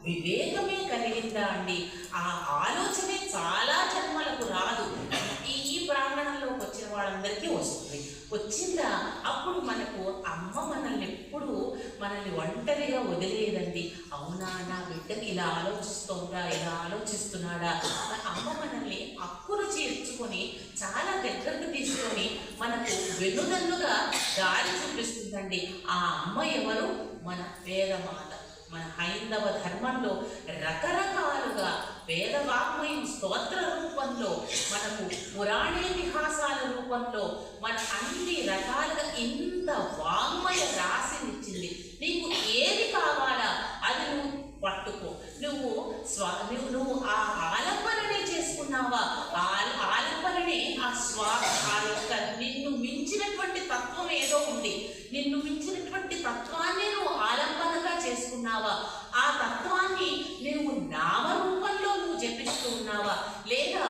వివేకమే కలిగిందా అండి? ఆ ఆలోచనే చాలా జన్మలకు రాదు. ఈ ప్రాంగణంలోకి వచ్చిన వాళ్ళందరికీ వస్తుంది. వచ్చిందా అప్పుడు మనకు అమ్మ మనల్ని ఎప్పుడు మనల్ని ఒంటరిగా వదిలేదండి. అవునా, నా బిడ్డకి ఇలా ఆలోచిస్తోందా, ఇలా ఆలోచిస్తున్నాడా, అమ్మ మనల్ని అక్కును చేర్చుకొని చాలా దగ్గరకు తీసుకొని మనకు వెన్నుదన్నుగా దారి చూపిస్తుందండి. ఆ అమ్మ ఎవరు? మన వేదమాత. మన హైందవ ధర్మంలో రకరకాలుగా వేదవాగ్మయం స్తోత్ర రూపంలో, మనకు పురాణేతిహాసాల రూపంలో, మన అన్ని రకాలుగా ఇంత వాగ్మయ రాశినిచ్చింది. నీకు ఏది కావాలా అది నువ్వు పట్టుకో. నువ్వు ఆ ఆలంబననే చేసుకున్నావా? ఆలంబననే ఆ యొక్క నిన్ను మించినటువంటి తత్వం ఏదో ఉంది. నిన్ను మించినటువంటి తత్వాన్ని నువ్వు ఆలంబనగా చేసుకున్నావా? ఆ తత్వాన్ని నువ్వు నామరూపంలో నువ్వు జపిస్తూ ఉన్నావా?